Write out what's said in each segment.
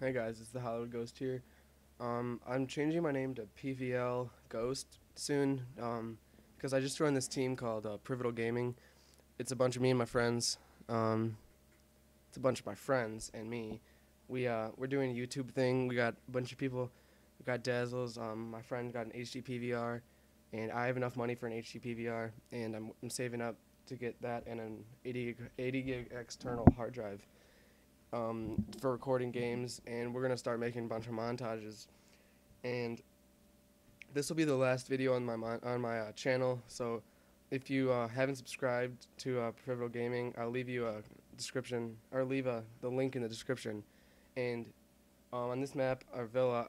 Hey guys, it's the HollyWoodGhost here. I'm changing my name to PVL Ghost soon because I just joined this team called Pivotal Gaming. It's a bunch of me and my friends. Um, it's a bunch of my friends and me. We're doing a YouTube thing. We got a bunch of people. We got Dazzles. My friend got an HD PVR, and I have enough money for an HD PVR, and I'm saving up to get that and an 80 gig external hard drive for recording games, and we're gonna start making a bunch of montages. And this will be the last video on my channel. So if you haven't subscribed to Pivotal Gaming, I'll leave you a description or leave the link in the description. And on this map, our villa,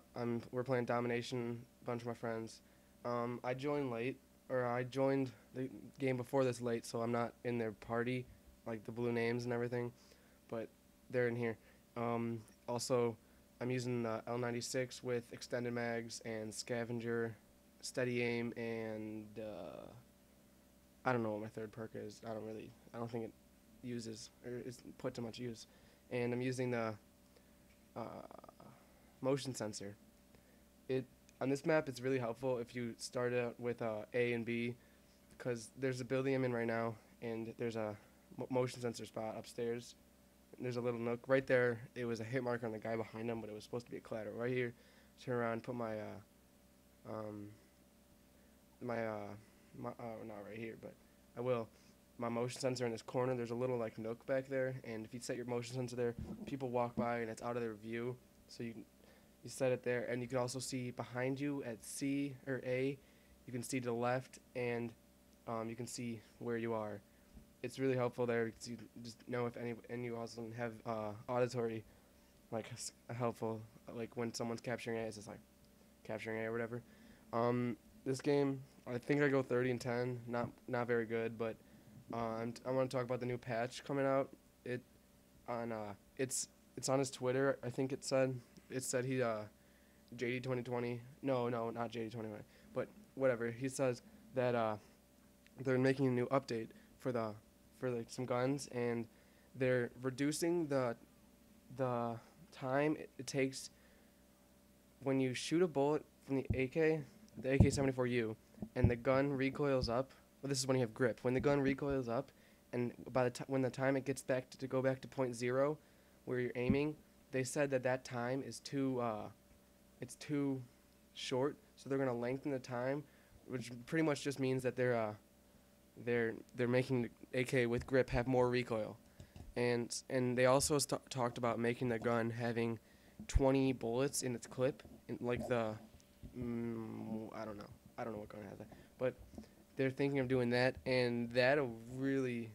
we're playing Domination. A bunch of my friends. I joined late, or I joined the game before this late, so I'm not in their party, like the blue names and everything. But they're in here. Also, I'm using the L96 with extended mags and scavenger, steady aim, and I don't know what my third perk is. I don't think it uses or is put to much use. And I'm using the uh, motion sensor. It on this map, it's really helpful if you start out with A and B, because there's a building I'm in right now, and there's a motion sensor spot upstairs. There's a little nook right there. It was a hit marker on the guy behind him, but it was supposed to be a collateral. Right here, turn around, put um, not right here, but I will. My motion sensor in this corner. There's a little like nook back there, and if you set your motion sensor there, people walk by and it's out of their view. So you set it there, and you can also see behind you at C or A. You can see to the left, and you can see where you are. It's really helpful there because you just know if any, and you also have auditory, like helpful, like when someone's capturing A, it's just like capturing A or whatever. This game, I think I go 30 and 10, not very good, but I want to talk about the new patch coming out. It on it's on his Twitter. I think it said he JD 2020. No, not JD 2020, but whatever. He says that they're making a new update for like some guns, and they're reducing the time it takes when you shoot a bullet from the AK-74U, and the gun recoils up. Well, this is when you have grip. When the gun recoils up, and when the time it gets back to go back to point zero, where you're aiming, they said that time is it's too short, so they're gonna lengthen the time, which pretty much just means that they're making the AK with grip have more recoil, and they also talked about making the gun having 20 bullets in its clip, in like I don't know what gun has that, but they're thinking of doing that, and that'll really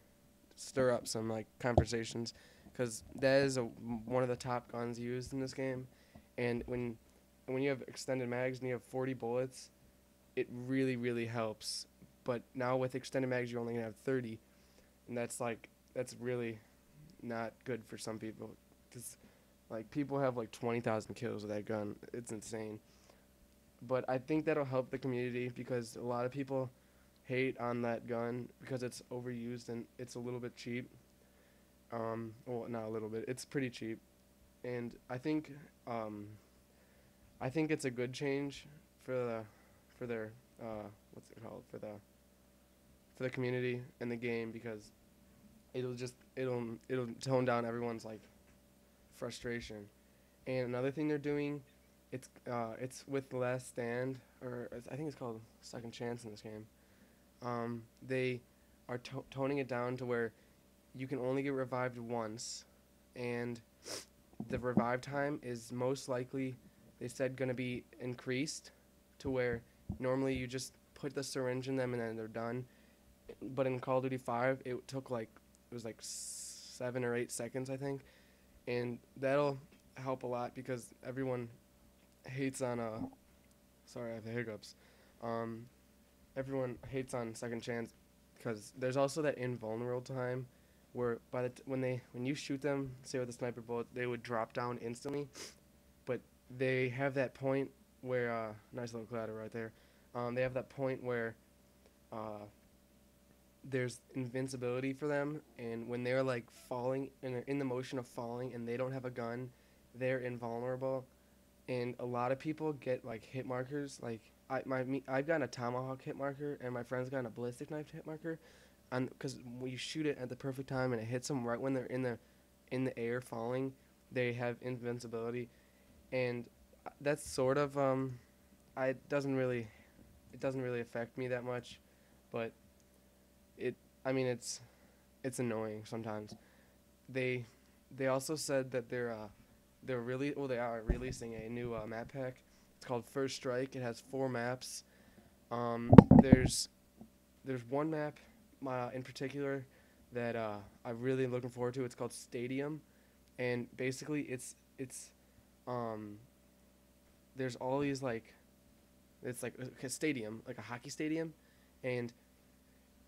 stir up some like conversations, because that is one of the top guns used in this game, and when you have extended mags and you have 40 bullets, it really helps. But now with extended mags, you're only gonna have 30, and that's really not good for some people, because like people have like 20,000 kills with that gun. It's insane. But I think that'll help the community, because a lot of people hate on that gun because it's overused and it's a little bit cheap. Well, not a little bit. It's pretty cheap, and I think it's a good change for their what's it called for the community and the game, because it'll tone down everyone's like frustration. And another thing they're doing, it's with Last Stand, or I think it's called Second Chance in this game. They are toning it down to where you can only get revived once, and the revive time is most likely, they said, going to be increased to where normally you just put the syringe in them and then they're done. But in Call of Duty 5, it was like 7 or 8 seconds, I think, and that'll help a lot, because everyone hates on sorry, I have the hiccups. Everyone hates on Second Chance, because there's also that invulnerable time where when you shoot them, say with a sniper bullet, they would drop down instantly, but they have that point where nice little collateral right there. They have that point where there's invincibility for them, and when they're like falling and they're in the motion of falling and they don't have a gun, they're invulnerable, and a lot of people get like hit markers. Like I've gotten a tomahawk hit marker, and my friend's gotten a ballistic knife hit marker, and because when you shoot it at the perfect time and it hits them right when they're in the air falling, they have invincibility, and that's sort of I it doesn't really affect me that much, but it I mean it's annoying sometimes. They they also said that they are releasing a new map pack. It's called First Strike. It has 4 maps. Um, there's there's one map in particular that I'm really looking forward to. It's called Stadium, and basically it's um, there's all these like it's like a stadium, like a hockey stadium, and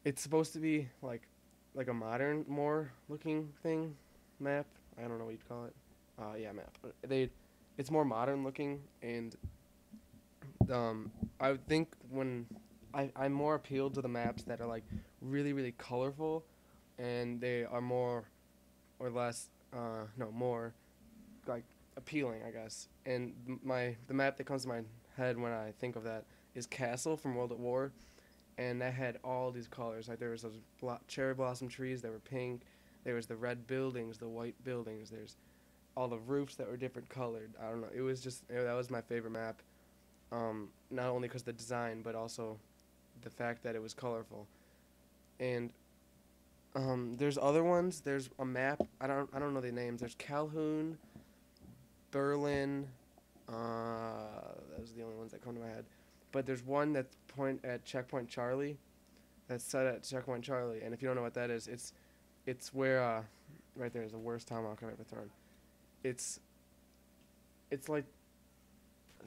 it's supposed to be like a modern, more looking thing map. I don't know what you'd call it. Yeah, map. It's more modern looking, and I would think when I'm more appealed to the maps that are like really really colorful, and they are more or less no more like appealing, I guess. And the map that comes to my head when I think of that is Castle from World at War, and that had all these colors. Like there was those cherry blossom trees that were pink. There was the red buildings, the white buildings. There's all the roofs that were different colored. I don't know. It was just that was my favorite map. Not only because the design, but also the fact that it was colorful. And there's other ones. There's a map. I don't know the names. There's Calhoun, Berlin. Those are the only ones that come to my head. But there's one that's point at Checkpoint Charlie. That's set at Checkpoint Charlie. And if you don't know what that is, it's where right there is the worst tomahawk I've ever thrown. It's it's like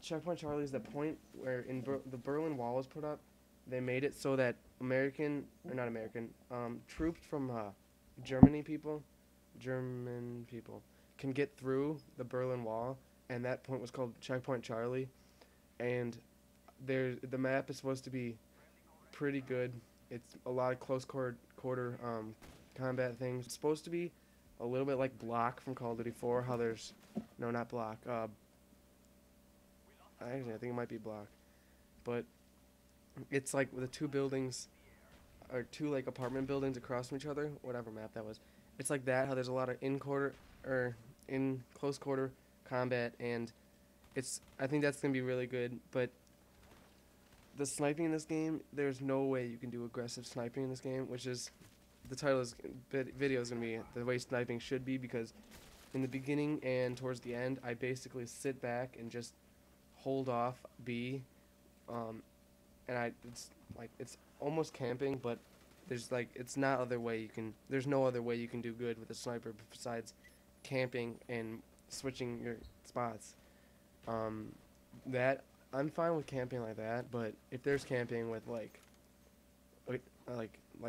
Checkpoint Charlie is the point where the Berlin Wall was put up. They made it so that troops from German people can get through the Berlin Wall, and that point was called Checkpoint Charlie. And the map is supposed to be pretty good. It's a lot of quarter combat things. It's supposed to be a little bit like Block from Call of Duty 4. How there's no, not Block. Actually, I think it might be Block, but it's like the two buildings or two like apartment buildings across from each other. Whatever map that was, it's like that. How there's a lot of in close quarter combat, and I think that's gonna be really good. But the sniping in this game, there's no way you can do aggressive sniping in this game, which is the title is video is gonna be the way sniping should be, because in the beginning and towards the end, I basically sit back and just hold off B, and it's almost camping, but there's no other way you can do good with a sniper besides camping and switching your spots. That I'm fine with camping like that, but if there's camping with like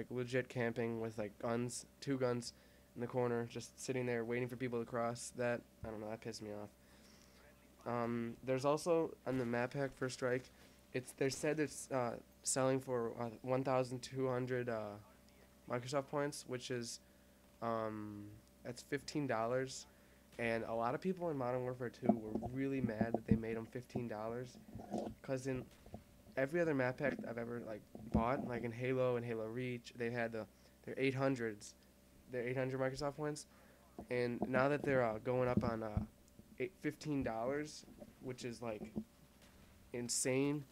legit camping with like two guns in the corner, just sitting there waiting for people to cross, that I don't know, that pissed me off. There's also on the map pack First Strike, they said it's selling for 1,200 Microsoft points, which is that's $15. And a lot of people in Modern Warfare 2 were really mad that they made them $15, because in every other map pack I've ever bought, like in Halo and Halo Reach, they had their 800s, their 800 Microsoft points, and now that they're going up on $15, which is like insane,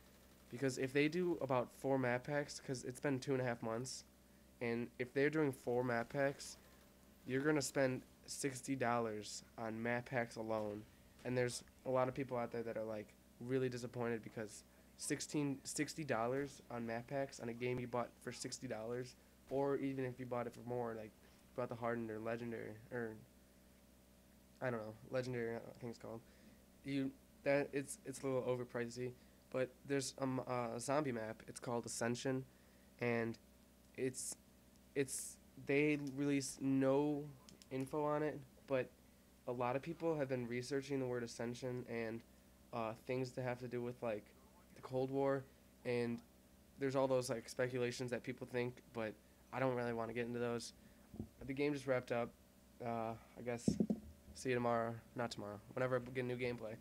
because if they do about 4 map packs, because it's been 2.5 months, and if they're doing 4 map packs, you're gonna spend $60 on map packs alone, and there's a lot of people out there that are like really disappointed because $60 on map packs on a game you bought for $60, or even if you bought it for more, like bought the hardened or legendary, or I don't know, legendary, I think it's called. It's a little overpricey, but there's a zombie map. It's called Ascension, and it's they release no info on it, but a lot of people have been researching the word Ascension and things that have to do with like the Cold War, and there's all those like speculations that people think, but I don't really want to get into those. The game just wrapped up. I guess See you tomorrow. Not tomorrow. Whenever I get new gameplay.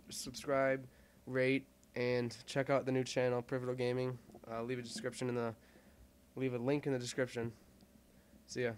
Subscribe, rate, and check out the new channel, Pivotal Gaming. Leave a link in the description. See ya.